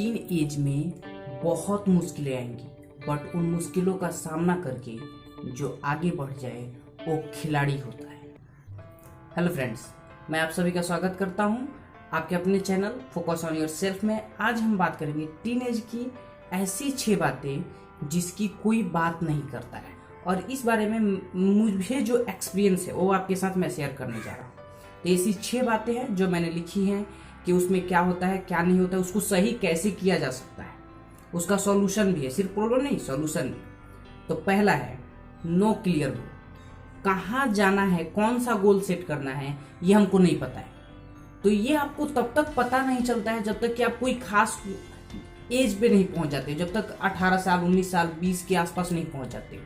Teen age में बहुत मुश्किलें आएंगी, बट उन मुश्किलों का सामना करके जो आगे बढ़ जाए वो खिलाड़ी होता है। हेलो फ्रेंड्स, मैं आप सभी का स्वागत करता हूं आपके अपने channel focus on your self में। आज हम बात करेंगे टीन एज की ऐसी 6 बातें जिसकी कोई बात नहीं करता है, और इस बारे में मुझे जो एक्सपीरियंस है वो आपके साथ मैं शेयर करने जा रहा हूँ। तो ऐसी 6 बातें हैं जो मैंने लिखी हैं कि उसमें क्या होता है क्या नहीं होता है, उसको सही कैसे किया जा सकता है, उसका सॉल्यूशन भी है, सिर्फ प्रॉब्लम नहीं सॉल्यूशन भी। तो पहला है नो क्लियर गोल। कहाँ जाना है, कौन सा गोल सेट करना है, ये हमको नहीं पता है। तो ये आपको तब तक पता नहीं चलता है जब तक कि आप कोई खास एज पे नहीं पहुंच जाते, जब तक 18 साल 19 साल 20 के आसपास नहीं पहुंच जाते हो,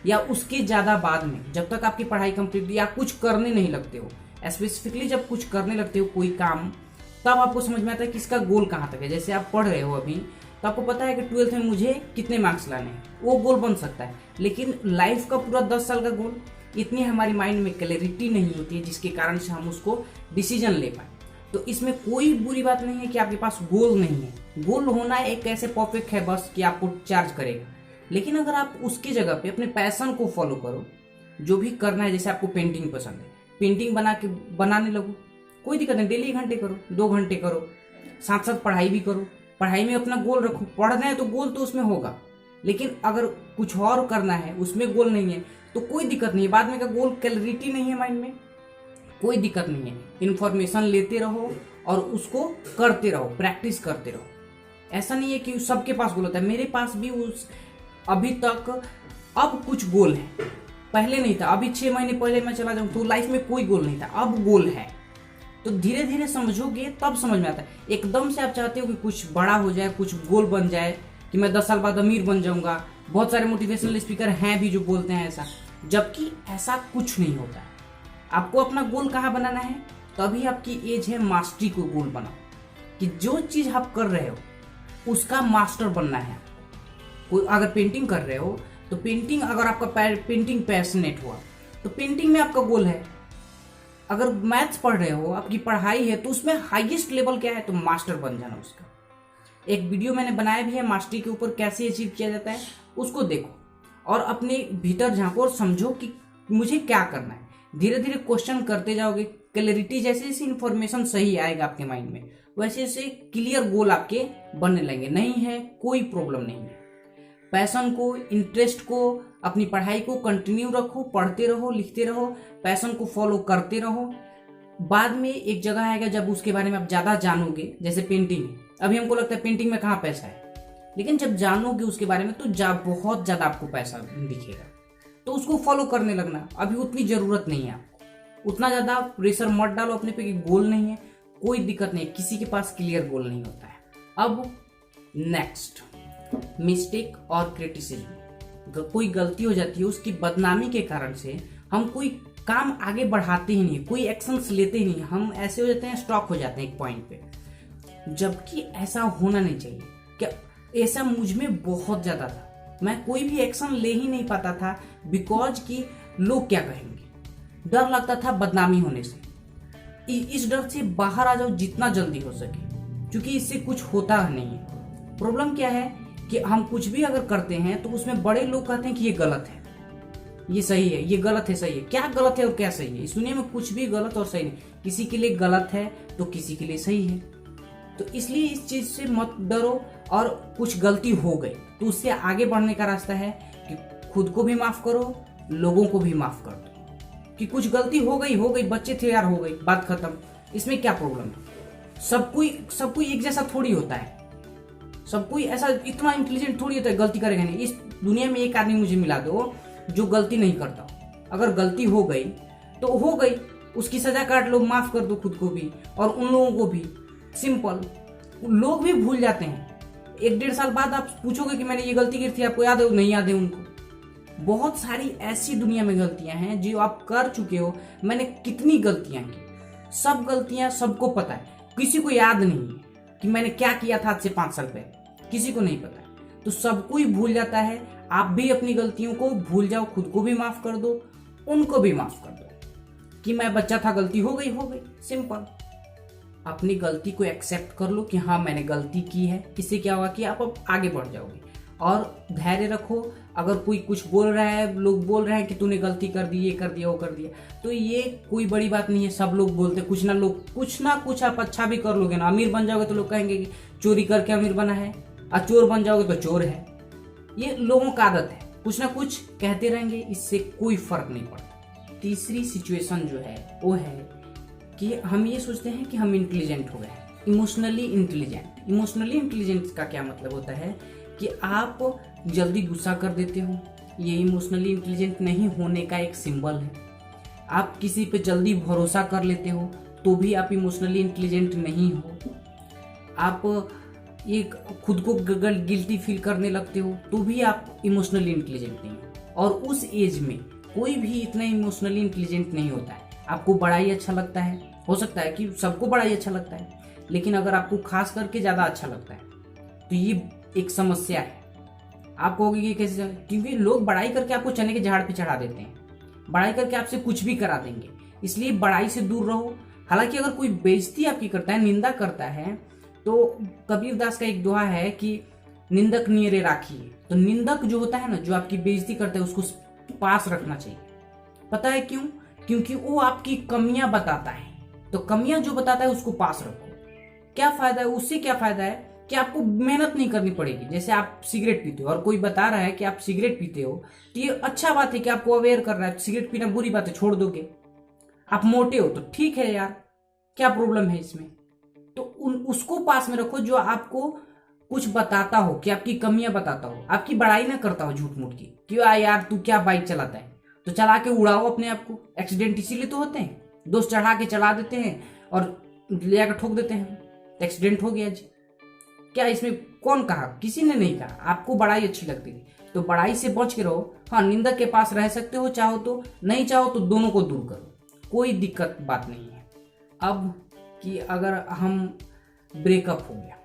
या उसके ज़्यादा बाद में, जब तक आपकी पढ़ाई कंप्लीट या कुछ करने नहीं लगते हो। स्पेसिफिकली जब कुछ करने लगते हो कोई काम, तब आपको समझ में आता है कि इसका गोल कहाँ तक है। जैसे आप पढ़ रहे हो अभी, तो आपको पता है कि 12th में मुझे कितने मार्क्स लाने हैं, वो गोल बन सकता है। लेकिन लाइफ का पूरा 10 साल का गोल, इतनी हमारी माइंड में क्लैरिटी नहीं होती है जिसके कारण से हम उसको डिसीजन ले पाए। तो इसमें कोई बुरी बात नहीं है कि आपके पास गोल नहीं है। गोल होना एक ऐसे परफेक्ट है बस कि आपको चार्ज करेगा। लेकिन अगर आप उसकी जगह पे अपने पैशन को फॉलो करो, जो भी करना है, जैसे आपको पेंटिंग पसंद है, पेंटिंग बनाने लगो, कोई दिक्कत नहीं। डेली 1 घंटे करो, 2 घंटे करो, साथ साथ पढ़ाई भी करो। पढ़ाई में अपना गोल रखो, पढ़ना है तो गोल तो उसमें होगा। लेकिन अगर कुछ और करना है, उसमें गोल नहीं है, तो कोई दिक्कत नहीं है। बाद में का गोल क्लैरिटी नहीं है माइंड में, कोई दिक्कत नहीं है। इन्फॉर्मेशन लेते रहो और उसको करते रहो, प्रैक्टिस करते रहो। ऐसा नहीं है कि सबके पास गोल होता है। मेरे पास भी अभी तक अब कुछ गोल है, पहले नहीं था। अभी 6 महीने पहले मैं चला जाऊं तो लाइफ में कोई गोल नहीं था, अब गोल है। तो धीरे धीरे समझोगे तब समझ में आता है। एकदम से आप चाहते हो कि कुछ बड़ा हो जाए, कुछ गोल बन जाए कि मैं 10 साल बाद अमीर बन जाऊंगा। बहुत सारे मोटिवेशनल स्पीकर हैं भी जो बोलते हैं ऐसा, जबकि ऐसा कुछ नहीं होता है। आपको अपना गोल कहाँ बनाना है, तभी आपकी एज है मास्टरी को गोल बनाओ, कि जो चीज आप कर रहे हो उसका मास्टर बनना है। कोई अगर पेंटिंग कर रहे हो तो पेंटिंग, अगर आपका पेंटिंग पैशनेट हुआ तो पेंटिंग में आपका गोल है। अगर मैथ्स पढ़ रहे हो, आपकी पढ़ाई है, तो उसमें हाईएस्ट लेवल क्या है, तो मास्टर बन जाना उसका। एक वीडियो मैंने बनाया भी है मास्टरी के ऊपर, कैसे अचीव किया जाता है, उसको देखो और अपने भीतर झांको और समझो कि मुझे क्या करना है। धीरे धीरे क्वेश्चन करते जाओगे, क्लैरिटी जैसे जैसे इन्फॉर्मेशन सही आएगा आपके माइंड में, वैसे वैसे क्लियर गोल आपके बनने लगेंगे। नहीं है कोई प्रॉब्लम नहीं है। पैशन को, इंटरेस्ट को, अपनी पढ़ाई को कंटिन्यू रखो, पढ़ते रहो, लिखते रहो, पैशन को फॉलो करते रहो। बाद में एक जगह आएगा जब उसके बारे में आप ज्यादा जानोगे। जैसे पेंटिंग है, अभी हमको लगता है पेंटिंग में कहाँ पैसा है, लेकिन जब जानोगे उसके बारे में तो बहुत ज्यादा आपको पैसा दिखेगा। तो उसको फॉलो करने लगना। अभी उतनी जरूरत नहीं है आपको, उतना ज्यादा प्रेशर मत डालो अपने पे कि गोल नहीं है। कोई दिक्कत नहीं, किसी के पास क्लियर गोल नहीं होता है। अब नेक्स्ट, मिस्टेक और क्रिटिसिज्म। कोई गलती हो जाती है, उसकी बदनामी के कारण से हम कोई काम आगे बढ़ाते ही नहीं, कोई एक्शंस लेते ही नहीं। हम ऐसे हो जाते हैं, स्टॉक हो जाते हैं एक पॉइंट पे, जबकि ऐसा होना नहीं चाहिए। क्या ऐसा मुझ में बहुत ज्यादा था। मैं कोई भी एक्शन ले ही नहीं पाता था, बिकॉज कि लोग क्या कहेंगे। डर लगता था बदनामी होने से। इस डर से बाहर आ जाओ जितना जल्दी हो सके, क्योंकि इससे कुछ होता नहीं है। प्रॉब्लम क्या है कि हम कुछ भी अगर करते हैं तो उसमें बड़े लोग कहते हैं कि ये गलत है, ये सही है, ये गलत है, सही है। क्या गलत है और क्या सही है? इस दुनिया में कुछ भी गलत और सही नहीं। किसी के लिए गलत है तो किसी के लिए सही है। तो इसलिए इस चीज से मत डरो। और कुछ गलती हो गई तो उससे आगे बढ़ने का रास्ता है कि खुद को भी माफ करो, लोगों को भी माफ कर दो। कि कुछ गलती हो गई, बच्चे थे यार, हो गई, बात खत्म। इसमें क्या प्रॉब्लम है? सब कोई एक जैसा थोड़ी होता है। सब कोई ऐसा इतना इंटेलिजेंट थोड़ी होता है गलती करेगा नहीं। इस दुनिया में एक आदमी मुझे मिला दो जो गलती नहीं करता। अगर गलती हो गई तो हो गई, उसकी सजा काट लो, माफ कर दो खुद को भी और उन लोगों को भी। सिंपल। लोग भी भूल जाते हैं। 1-1.5 साल बाद आप पूछोगे कि मैंने ये गलती की थी, आपको याद है? नहीं याद है उनको। बहुत सारी ऐसी दुनिया में गलतियां हैं जो आप कर चुके हो। मैंने कितनी गलतियां की, सब गलतियां सबको पता है। किसी को याद नहीं है कि मैंने क्या किया था आज से 5 साल पहले, किसी को नहीं पता है। तो सब कोई भूल जाता है। आप भी अपनी गलतियों को भूल जाओ, खुद को भी माफ कर दो, उनको भी माफ कर दो कि मैं बच्चा था, गलती हो गई, सिंपल। अपनी गलती को एक्सेप्ट कर लो कि हाँ मैंने गलती की है। इससे क्या होगा कि आप अब आगे बढ़ जाओगे। और धैर्य रखो। अगर कोई कुछ बोल रहा है, लोग बोल रहे हैं कि तूने गलती कर दी, ये कर दिया, वो कर दिया, तो ये कोई बड़ी बात नहीं है। सब लोग बोलते, कुछ ना कुछ आप अच्छा भी कर लोगे ना, अमीर बन जाओगे तो लोग कहेंगे कि चोरी करके अमीर बना है, और चोर बन जाओगे तो चोर है। ये लोगों का आदत है, कुछ ना कुछ कहते रहेंगे, इससे कोई फर्क नहीं पड़ता। तीसरी सिचुएशन जो है वो है कि हम ये सोचते हैं कि हम इंटेलिजेंट हो गए, इमोशनली इंटेलिजेंट। इमोशनली इंटेलिजेंट का क्या मतलब होता है कि आप जल्दी गुस्सा कर देते हो। ये इमोशनली इंटेलिजेंट नहीं होने का एक सिंबल है। आप किसी पे जल्दी भरोसा कर लेते हो तो भी आप इमोशनली इंटेलिजेंट नहीं हो। आप एक खुद को गिल्टी फील करने लगते हो तो भी आप इमोशनली इंटेलिजेंट नहीं हो। और उस एज में कोई भी इतना इमोशनली इंटेलिजेंट नहीं होता है। आपको बड़ा ही अच्छा लगता है, हो सकता है कि सबको बड़ा ही अच्छा लगता है, लेकिन अगर आपको खास करके ज़्यादा अच्छा लगता है तो ये एक समस्या है। आप कहोगे कि कैसे? क्योंकि लोग बड़ाई करके आपको चने के झाड़ पे चढ़ा देते हैं, बड़ाई करके आपसे कुछ भी करा देंगे, इसलिए बड़ाई से दूर रहो। हालांकि अगर कोई बेइज्जती आपकी करता है, निंदा करता है, तो कबीरदास का एक दोहा है कि निंदक नियरे राखिए। तो निंदक जो होता है ना, जो आपकी बेइज्जती करता है, उसको पास रखना चाहिए। पता है क्यों? क्योंकि वो आपकी कमियां बताता है, तो कमियां जो बताता है उसको पास रखो। क्या फायदा है उससे? क्या फायदा है कि आपको मेहनत नहीं करनी पड़ेगी। जैसे आप सिगरेट पीते हो और कोई बता रहा है कि आप सिगरेट पीते हो, तो ये अच्छा बात है कि आपको अवेयर कर रहा है। सिगरेट पीना बुरी बात है, छोड़ दोगे। आप मोटे हो तो ठीक है यार, क्या प्रॉब्लम है इसमें? तो उसको पास में रखो जो आपको कुछ बताता हो, कि आपकी कमियां बताता हो, आपकी बड़ाई ना करता हो झूठ मूठ की। क्यों यार तू क्या बाइक चलाता है, तो चला के उड़ाओ अपने आप को। एक्सीडेंट इसीलिए तो होते हैं, दोस्त चढ़ा के चला देते हैं और ले आकर ठोक देते हैं, एक्सीडेंट हो गया जी। क्या इसमें कौन कहा? किसी ने नहीं कहा। आपको बड़ाई अच्छी लगती थी तो बड़ाई से बच के रहो। हाँ, निंदक के पास रह सकते हो, चाहो तो, नहीं चाहो तो दोनों को दूर करो, कोई दिक्कत बात नहीं है। अब कि अगर हम ब्रेकअप हो गया,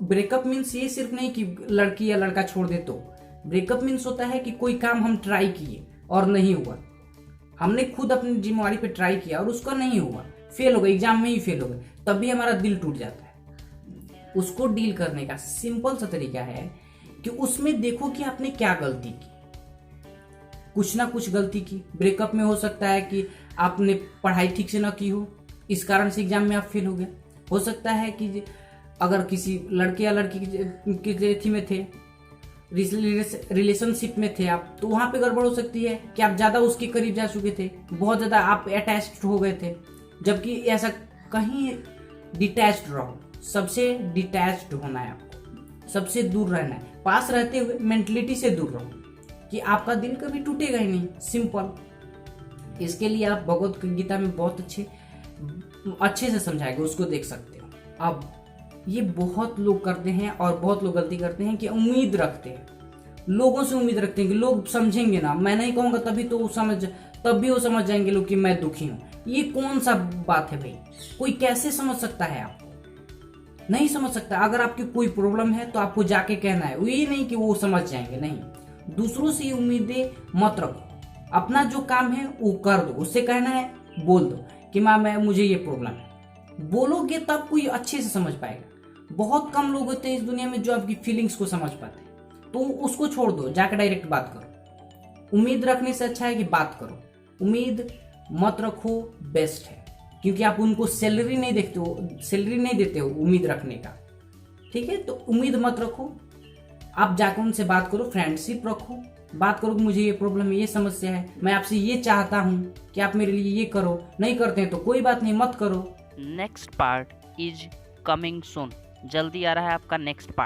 ब्रेकअप मीन्स ये सिर्फ नहीं कि लड़की या लड़का छोड़ दे, तो ब्रेकअप मीन्स होता है कि कोई काम हम ट्राई किए और नहीं हुआ। हमने खुद अपनी जिम्मेवारी पे ट्राई किया और उसका नहीं हुआ, फेल हो गए, एग्जाम में ही फेल हो गए, तब भी हमारा दिल टूट जाता है। उसको डील करने का सिंपल सा तरीका है कि उसमें देखो कि आपने क्या गलती की। कुछ ना कुछ गलती की। ब्रेकअप में हो सकता है कि आपने पढ़ाई ठीक से ना की हो, इस कारण से एग्जाम में आप फेल हो गए। हो सकता है कि अगर किसी लड़के या लड़की की में थे, रिलेशनशिप में थे आप, तो वहां पे गड़बड़ हो सकती है कि आप ज्यादा उसके करीब जा चुके थे, बहुत ज्यादा आप अटैच्ड हो गए थे, जबकि ऐसा कहीं डिटैच्ड रहो। सबसे डिटैच्ड होना है आपको, सबसे दूर रहना है। पास रहते हुए मेंटलिटी से दूर रहो कि आपका दिल कभी टूटेगा ही नहीं। सिंपल। इसके लिए आप भगवत गीता में बहुत अच्छे से समझाएगा, उसको देख सकते हो। अब ये बहुत लोग करते हैं और बहुत लोग गलती करते हैं कि उम्मीद रखते हैं, लोगों से उम्मीद रखते हैं कि लोग समझेंगे ना, मैं नहीं कहूंगा तब भी वो समझ जाएंगे लोग कि मैं दुखी हूं। ये कौन सा बात है भाई? कोई कैसे समझ सकता है? आपको नहीं समझ सकता। अगर आपकी कोई प्रॉब्लम है तो आपको जाके कहना है, ये नहीं कि वो समझ जाएंगे। नहीं, दूसरों से उम्मीदें मत रखो। अपना जो काम है वो कर दो। उससे कहना है, बोल दो कि माँ मुझे ये प्रॉब्लम है। बोलोगे तब कोई अच्छे से समझ पाएगा। बहुत कम लोग होते हैं इस दुनिया में जो आपकी फीलिंग्स को समझ पाते हैं, तो उसको छोड़ दो, जाकर डायरेक्ट बात करो। उम्मीद रखने से अच्छा है कि बात करो। उम्मीद मत रखो, बेस्ट है, क्योंकि आप उनको सैलरी नहीं देते हो उम्मीद रखने का। ठीक है, तो उम्मीद मत रखो। आप जाकर उनसे बात करो, फ्रेंडशिप रखो, बात करो कि मुझे ये प्रॉब्लम है, ये समस्या है, मैं आपसे ये चाहता हूँ कि आप मेरे लिए ये करो। नहीं करते हैं तो कोई बात नहीं, मत करो। Next part is coming soon. जल्दी आ रहा है आपका नेक्स्ट पार्ट।